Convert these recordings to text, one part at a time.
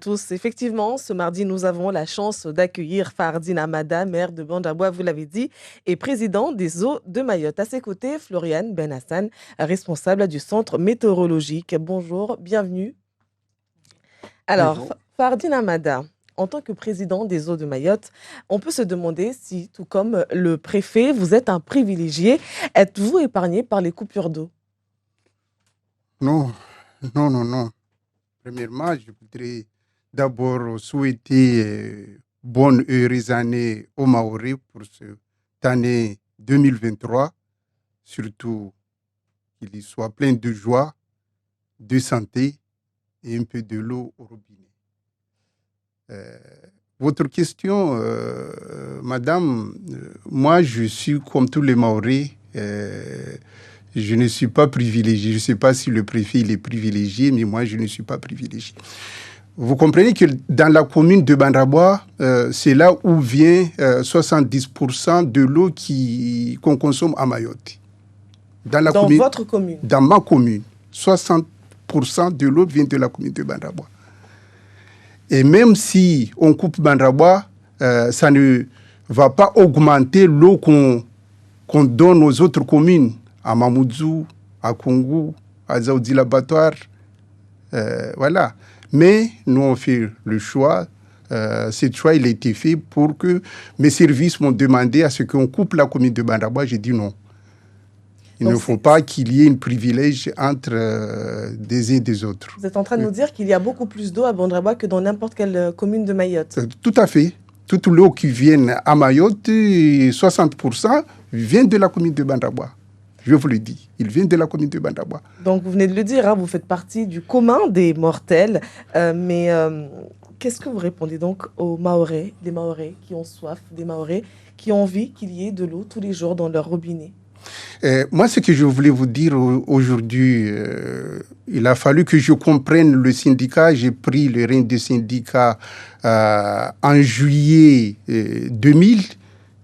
Tous, effectivement, ce mardi, nous avons la chance d'accueillir Fardine Amada, maire de Bandaboua, vous l'avez dit, et président des eaux de Mayotte. À ses côtés, Floriane Benhassan, responsable du centre météorologique. Bonjour, bienvenue. Alors, Bonjour. Fardine Amada, en tant que président des eaux de Mayotte, on peut se demander si, tout comme le préfet, vous êtes un privilégié. Êtes-vous épargné par les coupures d'eau? Non, non, non, non. Premièrement, je voudrais d'abord souhaiter bonne heureuse année aux Maoris pour cette année 2023. Surtout qu'il y soit plein de joie, de santé et un peu de l'eau au robinet. Euh, Votre question, madame, moi je suis comme tous les Maoris. Je ne suis pas privilégié. Je ne sais pas si le préfet il est privilégié, mais moi, je ne suis pas privilégié. Vous comprenez que dans la commune de Bandaboua, c'est là où vient 70% de l'eau qu'on consomme à Mayotte. Dans votre commune? Dans ma commune, 60% de l'eau vient de la commune de Bandaboua. Et même si on coupe Bandaboua, ça ne va pas augmenter l'eau qu'on donne aux autres communes, à Mamoudzou, à Kongou, à Zaoudi Laboratoire. Voilà. Mais nous, on fait le choix. Ce choix, il a été fait pour que mes services m'ont demandé à ce qu'on coupe la commune de Bandaboua. J'ai dit non. Il ne faut pas qu'il y ait un privilège entre des uns et des autres. Vous êtes en train de nous dire qu'il y a beaucoup plus d'eau à Bandaboua que dans n'importe quelle commune de Mayotte? Tout à fait. Toute l'eau qui vient à Mayotte, 60% vient de la commune de Bandaboua. Je vous le dis, il vient de la commune de Bandaboua. Donc, vous venez de le dire, hein, vous faites partie du commun des mortels. Mais qu'est-ce que vous répondez donc aux Mahorais, des Mahorais qui ont soif, des Mahorais qui ont envie qu'il y ait de l'eau tous les jours dans leur robinet? Moi, ce que je voulais vous dire aujourd'hui, il a fallu que je comprenne le syndicat. J'ai pris le règne du syndicat en juillet 2000.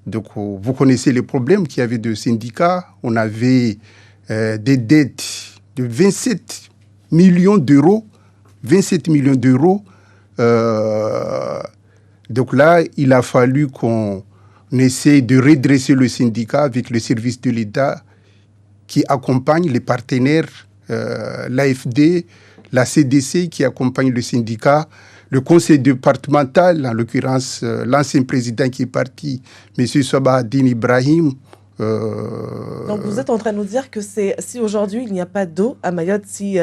Donc, vous connaissez les problèmes qu'il y avait de syndicat. On avait des dettes de 27 millions d'euros. 27 millions d'euros. Donc là, il a fallu qu'on essaie de redresser le syndicat avec le service de l'État qui accompagne les partenaires, l'AFD, la CDC qui accompagne le syndicat, le conseil départemental, en l'occurrence l'ancien président qui est parti, M. Sabahadine Ibrahim. Donc vous êtes en train de nous dire que si aujourd'hui il n'y a pas d'eau à Mayotte, si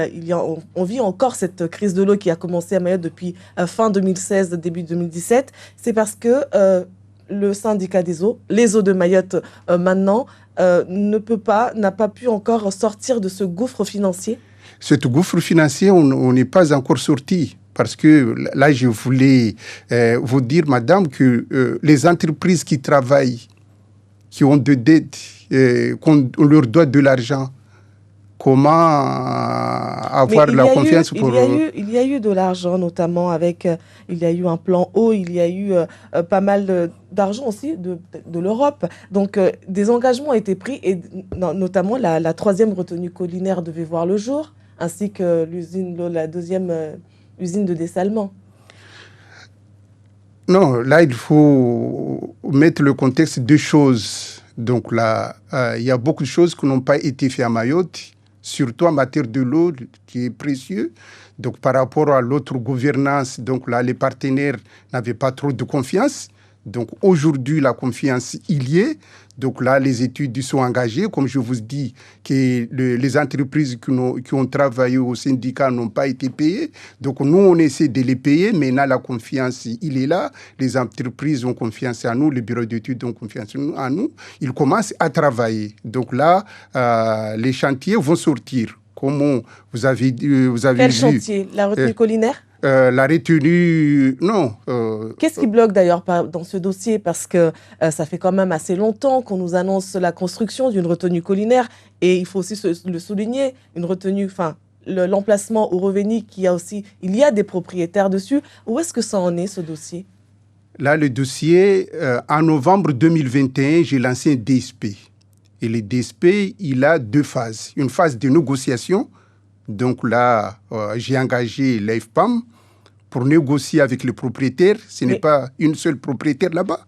on vit encore cette crise de l'eau qui a commencé à Mayotte depuis fin 2016, début 2017, c'est parce que le syndicat des eaux, les eaux de Mayotte maintenant, n'a pas pu encore sortir de ce gouffre financier? Ce gouffre financier, on n'est pas encore sorti. Parce que là, je voulais vous dire, madame, que les entreprises qui travaillent, qui ont de dettes, qu'on leur doit de l'argent, comment avoir la confiance pour... Il y a eu de l'argent, notamment avec... il y a eu un plan eau, il y a eu pas mal d'argent aussi de l'Europe. Donc, des engagements ont été pris, et notamment la troisième retenue collinaire devait voir le jour, ainsi que la deuxième usine de dessalement. Non, là, il faut mettre le contexte de choses. Donc là, il y a beaucoup de choses qui n'ont pas été faites à Mayotte, surtout en matière de l'eau, qui est précieux. Donc, par rapport à l'autre gouvernance, donc là, les partenaires n'avaient pas trop de confiance. Donc, aujourd'hui, la confiance, il y est. Donc là, les études sont engagées. Comme je vous dis, que les entreprises qui ont travaillé au syndicat n'ont pas été payées. Donc nous, on essaie de les payer. Maintenant, la confiance, il est là. Les entreprises ont confiance en nous. Les bureaux d'études ont confiance en nous. Ils commencent à travailler. Donc là, les chantiers vont sortir. Comment vous avez Quel vu chantier? La retenue collinaire? la retenue, non. Qu'est-ce qui bloque d'ailleurs dans ce dossier? Parce que ça fait quand même assez longtemps qu'on nous annonce la construction d'une retenue collinaire. Et il faut aussi le souligner, une retenue, enfin, l'emplacement au Reveni, il y a des propriétaires dessus. Où est-ce que ça en est, ce dossier? Là, le dossier, en novembre 2021, j'ai lancé un DSP. Et le DSP, il a deux phases. Une phase de négociation. Donc là, j'ai engagé l'AFPAM pour négocier avec les propriétaires. Ce n'est pas une seule propriétaire là-bas.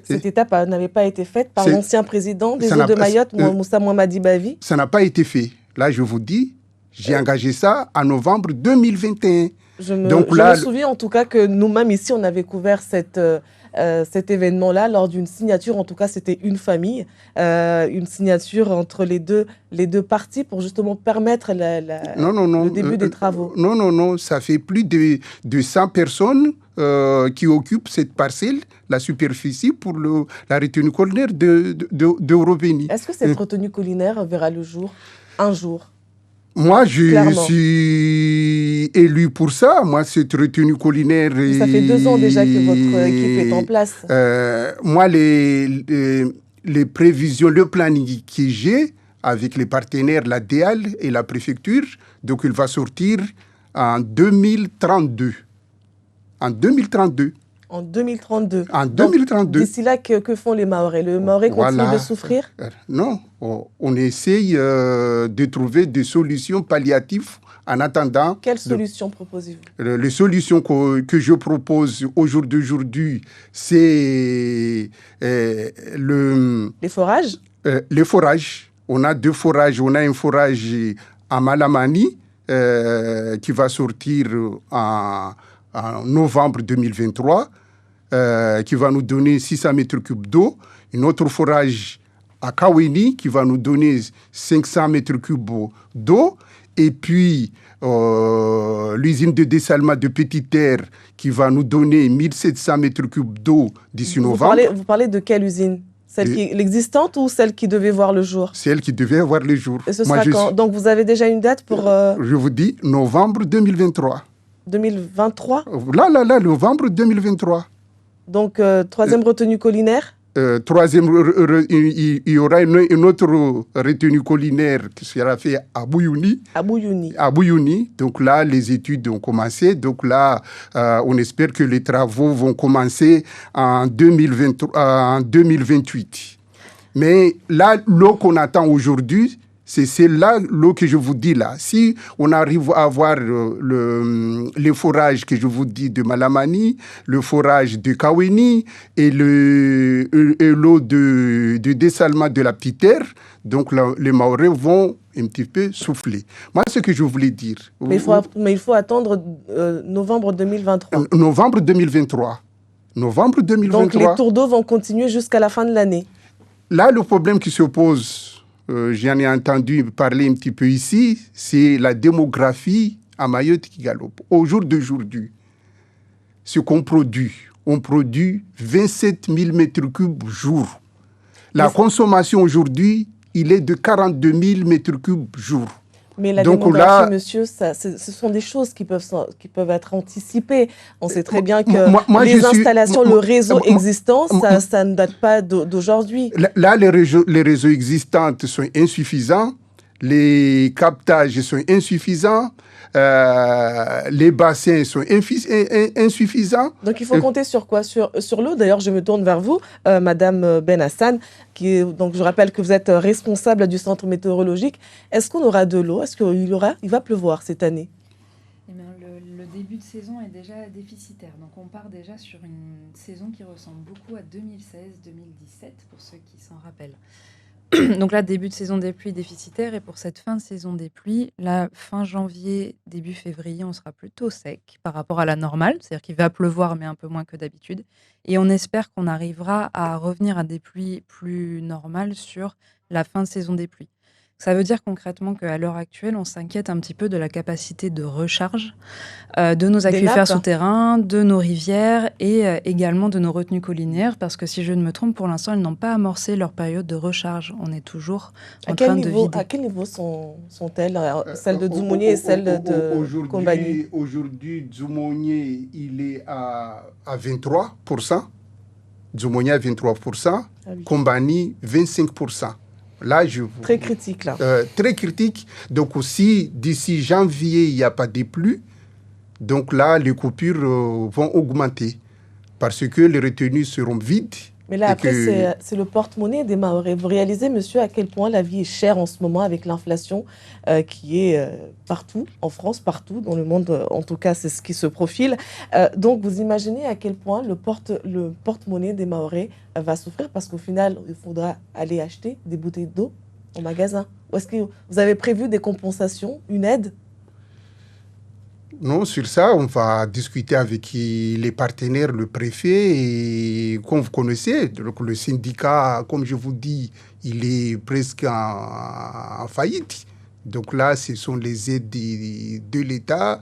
Cette étape n'avait pas été faite par l'ancien président des eaux de Mayotte, Moussa Mamadi Bavi. Ça n'a pas été fait. Là, je vous dis, j'ai engagé ça en novembre 2021. Je me souviens en tout cas que nous-mêmes ici, on avait couvert cet événement-là lors d'une signature. En tout cas, c'était une famille, une signature entre les deux parties pour justement permettre le début des travaux. Non, ça fait plus de 100 personnes qui occupent cette parcelle, la superficie pour la retenue collinaire de Roveni. Est-ce que cette retenue collinaire verra le jour un jour? Moi, je suis élu pour ça. Moi, cette retenue collinaire... Ça fait 2 ans déjà que votre équipe est en place. Moi, les prévisions, le planning que j'ai avec les partenaires, la DEAL et la préfecture, donc il va sortir en 2032. En 2032. En 2032. En 2032. D'ici là, que font les Mahorais? Le Mahorais continue de souffrir? Non, on essaye de trouver des solutions palliatives en attendant. Quelles solutions proposez-vous? Les solutions que je propose au jour d'aujourd'hui, c'est les forages? Les forages. On a 2 forages. On a un forage à Malamani qui va sortir en novembre 2023. Qui va nous donner 600 mètres cubes d'eau. Un autre forage à Kaweni qui va nous donner 500 mètres cubes d'eau. Et puis, l'usine de dessalement de Petite Terre qui va nous donner 1700 mètres cubes d'eau d'ici novembre. Vous parlez de quelle usine? L'existante ou celle qui devait voir le jour? Celle qui devait voir le jour. Et ce sera quand? Donc, vous avez déjà une date pour... Je vous dis, novembre 2023. 2023? Là, novembre 2023. Donc, troisième retenue collinaire? Troisième, il y aura une autre retenue collinaire qui sera faite à Bouyouni. À Bouyouni. À Bouyouni. Donc là, les études ont commencé. Donc là, on espère que les travaux vont commencer en 2028. Mais là, l'eau qu'on attend aujourd'hui, c'est là l'eau que je vous dis là. Si on arrive à avoir le forage que je vous dis de Malamani, le forage de Kaweni et l'eau de dessalement de la Petite Terre, donc là, les Mahorais vont un petit peu souffler. Moi, ce que je voulais dire... Mais il faut attendre novembre 2023. Novembre 2023. Novembre 2023. Donc les tours d'eau vont continuer jusqu'à la fin de l'année. Là, le problème qui se pose... j'en ai entendu parler un petit peu ici, c'est la démographie à Mayotte qui galope. Au jour d'aujourd'hui, ce qu'on produit, on produit 27 000 mètres cubes jour. La consommation aujourd'hui, il est de 42 000 mètres cubes jour. Mais la démographie, monsieur, ce sont des choses qui peuvent être anticipées. On sait très bien que les installations, le réseau existant, ça ne date pas d'aujourd'hui. Là, les réseaux existants sont insuffisants. Les captages sont insuffisants. Les bassins sont insuffisants. Donc, il faut compter sur quoi? Sur l'eau. D'ailleurs, je me tourne vers vous, Madame Ben Hassan, donc je rappelle que vous êtes responsable du centre météorologique. Est-ce qu'on aura de l'eau? Est-ce qu'il va pleuvoir cette année? Eh bien, le début de saison est déjà déficitaire. Donc, on part déjà sur une saison qui ressemble beaucoup à 2016-2017, pour ceux qui s'en rappellent. Donc là, début de saison des pluies déficitaire, et pour cette fin de saison des pluies, là, fin janvier, début février, on sera plutôt sec par rapport à la normale, c'est-à-dire qu'il va pleuvoir, mais un peu moins que d'habitude. Et on espère qu'on arrivera à revenir à des pluies plus normales sur la fin de saison des pluies. Ça veut dire concrètement qu'à l'heure actuelle, on s'inquiète un petit peu de la capacité de recharge de nos aquifères souterrains, de nos rivières et également de nos retenues collinaires, parce que si je ne me trompe, pour l'instant, elles n'ont pas amorcé leur période de recharge. On est toujours en train de vider. À quel niveau sont-elles, celles de Dzoumogné et celles de Kombani? Aujourd'hui, Dzoumogné, il est à 23%. Dzoumogné à 23%. Kombani, 25%. Là, très critique, là. Très critique. Donc aussi, d'ici janvier, il n'y a pas de pluies. Donc là, les coupures vont augmenter parce que les retenues seront vides. Mais là, après, c'est le porte-monnaie des Mahorais. Vous réalisez, monsieur, à quel point la vie est chère en ce moment avec l'inflation qui est partout, en France, partout, dans le monde, en tout cas, c'est ce qui se profile. Donc, vous imaginez à quel point le porte-monnaie des Mahorais va souffrir parce qu'au final, il faudra aller acheter des bouteilles d'eau au magasin. Ou est-ce que vous avez prévu des compensations, une aide? Non, sur ça, on va discuter avec les partenaires, le préfet, et comme vous connaissez, donc le syndicat, comme je vous dis, il est presque en faillite. Donc là, ce sont les aides de l'État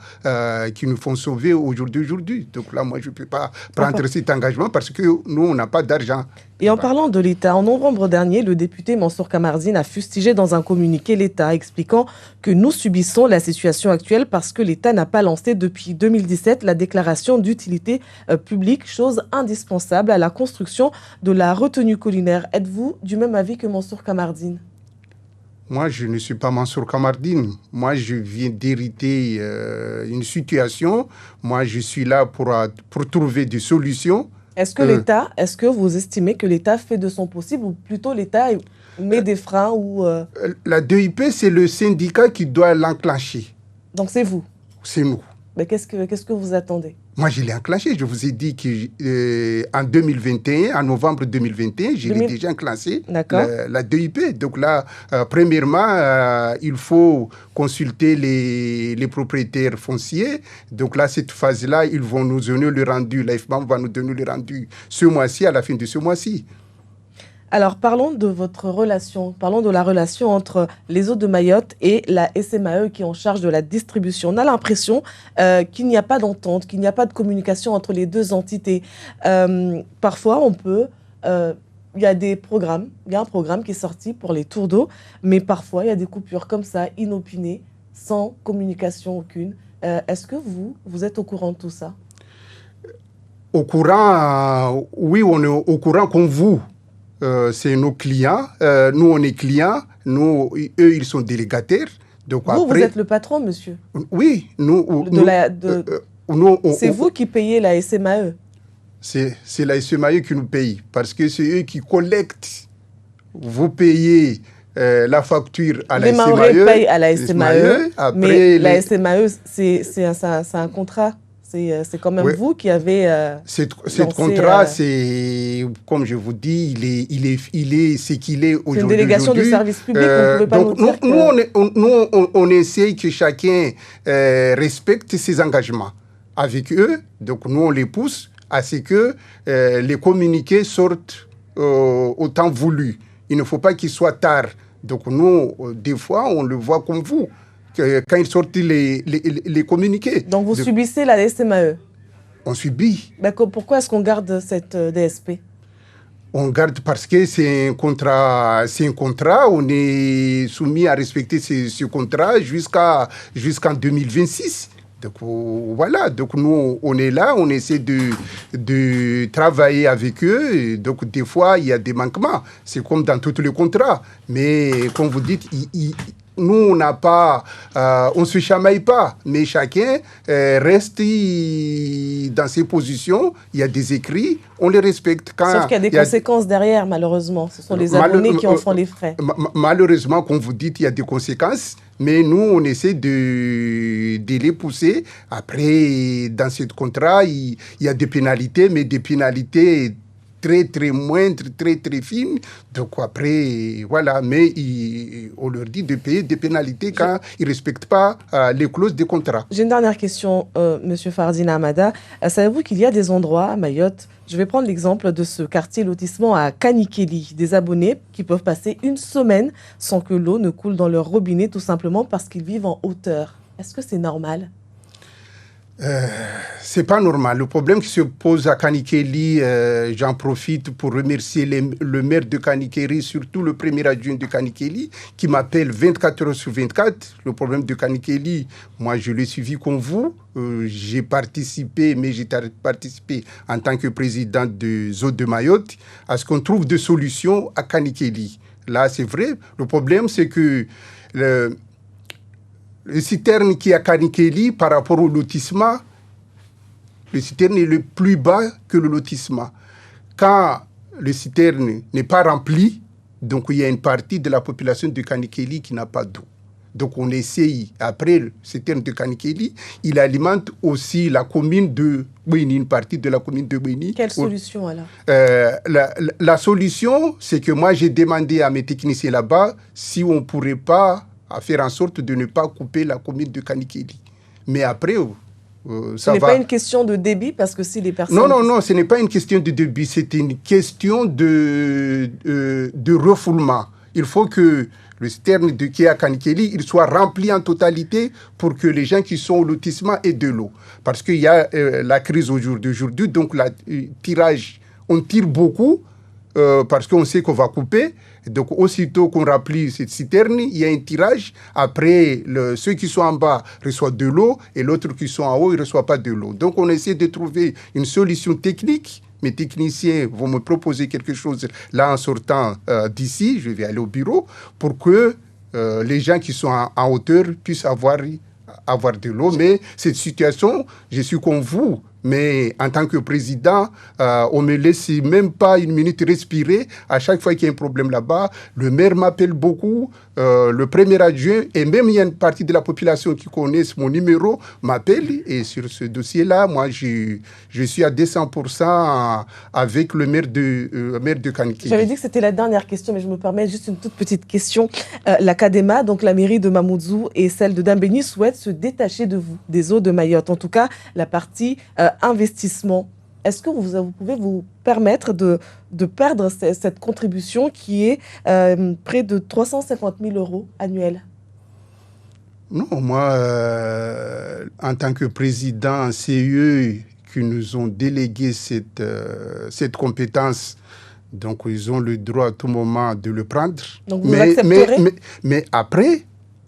qui nous font sauver aujourd'hui. Donc là, moi, je ne peux pas prendre cet engagement parce que nous, on n'a pas d'argent. Et en parlant de l'État, en novembre dernier, le député Mansour Kamardine a fustigé dans un communiqué l'État, expliquant que nous subissons la situation actuelle parce que l'État n'a pas lancé depuis 2017 la déclaration d'utilité publique, chose indispensable à la construction de la retenue collinaire. Êtes-vous du même avis que Mansour Kamardine ? Moi, je ne suis pas Mansour Kamardine. Moi, je viens d'hériter une situation. Moi, je suis là pour trouver des solutions. Est-ce que vous estimez que l'État fait de son possible ou plutôt l'État met des freins ou La DIP, c'est le syndicat qui doit l'enclencher. Donc c'est vous? C'est nous. Mais qu'est-ce que vous attendez? Moi, je l'ai enclenché. Je vous ai dit qu'en 2021, en novembre 2021, je l'ai déjà enclenché, la DIP. Donc là, premièrement, il faut consulter les propriétaires fonciers. Donc là, cette phase-là, ils vont nous donner le rendu. L'AFBAM va nous donner le rendu ce mois-ci, à la fin de ce mois-ci. Alors, parlons de la relation entre les eaux de Mayotte et la SMAE qui est en charge de la distribution. On a l'impression qu'il n'y a pas d'entente, qu'il n'y a pas de communication entre les deux entités. Parfois, il y a un programme qui est sorti pour les tours d'eau, mais parfois, il y a des coupures comme ça, inopinées, sans communication aucune. Est-ce que vous êtes au courant de tout ça? Au courant, oui, on est au courant comme vous. C'est nos clients. Nous, on est clients. Eux, ils sont délégataires. Donc, vous êtes le patron, monsieur? Oui. C'est vous qui payez la SMAE? C'est la SMAE qui nous paye parce que c'est eux qui collectent. Vous payez la facture à la SMAE. Les Mahorais payent à la SMAE, mais la SMAE, c'est un contrat. C'est quand même vous qui avez Cet contrat, c'est, comme je vous dis, il est ce qu'il est aujourd'hui. C'est une délégation de service public, vous ne pouvez pas nous dire que... on essaie que chacun respecte ses engagements avec eux. Donc, nous, on les pousse à ce que les communiqués sortent au temps voulu. Il ne faut pas qu'ils soient tard. Donc, nous, des fois, on le voit comme vous. Quand ils sortent les communiqués. Donc vous subissez la SMAE? On subit. Pourquoi est-ce qu'on garde cette DSP? On garde parce que c'est un contrat. On est soumis à respecter ce contrat jusqu'en 2026. Donc voilà, donc nous on est là, on essaie de travailler avec eux. Et donc des fois il y a des manquements. C'est comme dans tous les contrats. Mais comme vous dites, nous, on n'a pas, on se chamaille pas, mais chacun reste dans ses positions. Il y a des écrits, on les respecte. Sauf qu'il y a des conséquences derrière, malheureusement. Ce sont les abonnés qui en font les frais. Malheureusement, comme vous dites, il y a des conséquences, mais nous, on essaie de les pousser. Après, dans ce contrat, il y a des pénalités, mais des pénalités très, très moindres, très, très fines. Donc après, voilà, mais on leur dit de payer des pénalités quand ils ne respectent pas les clauses des contrats. J'ai une dernière question, Monsieur Fardine Amada. Savez-vous qu'il y a des endroits à Mayotte, je vais prendre l'exemple de ce quartier lotissement à Kanikeli, des abonnés qui peuvent passer une semaine sans que l'eau ne coule dans leur robinet, tout simplement parce qu'ils vivent en hauteur. Est-ce que c'est normal ? C'est pas normal. Le problème qui se pose à Kanikeli, j'en profite pour remercier le maire de Kanikeli, surtout le premier adjoint de Kanikeli, qui m'appelle 24 heures sur 24. Le problème de Kanikeli, moi je l'ai suivi comme vous. J'ai participé en tant que président de Zone de Mayotte à ce qu'on trouve des solutions à Kanikeli. Là, c'est vrai. Le problème, c'est que le citerne qui est à Kanikeli par rapport au lotissement, le citerne est le plus bas que le lotissement. Quand le citerne n'est pas rempli, donc il y a une partie de la population de Kanikeli qui n'a pas d'eau. Donc on essaye, après le citerne de Kanikeli, il alimente aussi la commune de Bouini, une partie de la commune de Bouini. Quelle solution alors? La solution, c'est que moi j'ai demandé à mes techniciens là-bas si on ne pourrait pas faire en sorte de ne pas couper la commune de Kanikeli. Mais après... ce n'est pas une question de débit parce que si les personnes... Non, ce n'est pas une question de débit, c'est une question de refoulement. Il faut que le citerne de Kia Kanikeli, il soit rempli en totalité pour que les gens qui sont au lotissement aient de l'eau. Parce qu'il y a la crise d'aujourd'hui, donc tirage, on tire beaucoup parce qu'on sait qu'on va couper. Donc, aussitôt qu'on remplit cette citerne, il y a un tirage. Après, ceux qui sont en bas reçoivent de l'eau et l'autre qui sont en haut, ils ne reçoivent pas de l'eau. Donc, on essaie de trouver une solution technique. Mes techniciens vont me proposer quelque chose là en sortant d'ici. Je vais aller au bureau pour que les gens qui sont en hauteur puissent avoir de l'eau. Mais cette situation, je suis comme vous. Mais en tant que président, on ne me laisse même pas une minute respirer. À chaque fois qu'il y a un problème là-bas, le maire m'appelle beaucoup, le premier adjoint, et même il y a une partie de la population qui connaissent mon numéro, m'appelle. Et sur ce dossier-là, moi, je suis à 200% avec le maire de Kanikeli. J'avais dit que c'était la dernière question, mais je me permets juste une toute petite question. La CADEMA, donc la mairie de Mamoudzou et celle de Dambéni, souhaitent se détacher de vous, des eaux de Mayotte. En tout cas, la partie investissement. Est-ce que vous pouvez vous permettre de perdre cette contribution qui est près de 350 000 € annuels? Non, moi, en tant que président CE, qui nous ont délégué cette compétence, donc ils ont le droit à tout moment de le prendre. Donc vous accepterez? Mais après,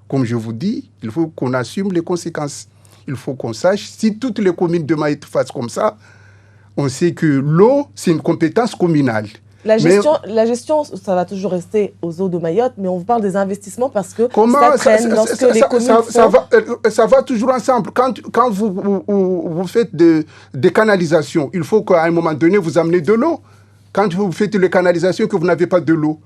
comme je vous dis, il faut qu'on assume les conséquences. Il faut qu'on sache, si toutes les communes de Mayotte fassent comme ça, on sait que l'eau, c'est une compétence communale. La gestion, ça va toujours rester aux eaux de Mayotte, mais on vous parle des investissements parce que ça traîne lorsque les communes ça va toujours ensemble. Quand vous faites des canalisations, il faut qu'à un moment donné, vous amenez de l'eau. Quand vous faites les canalisations, que vous n'avez pas de l'eau.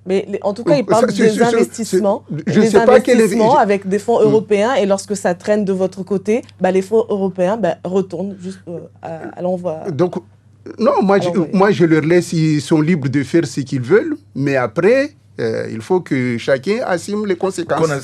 Mais en tout cas, ils parlent des investissements. Des investissements avec des fonds européens. Et lorsque ça traîne de votre côté, les fonds européens retournent juste à l'envoi. Donc, non, moi, je leur laisse, ils sont libres de faire ce qu'ils veulent. Mais après, il faut que chacun assume les conséquences.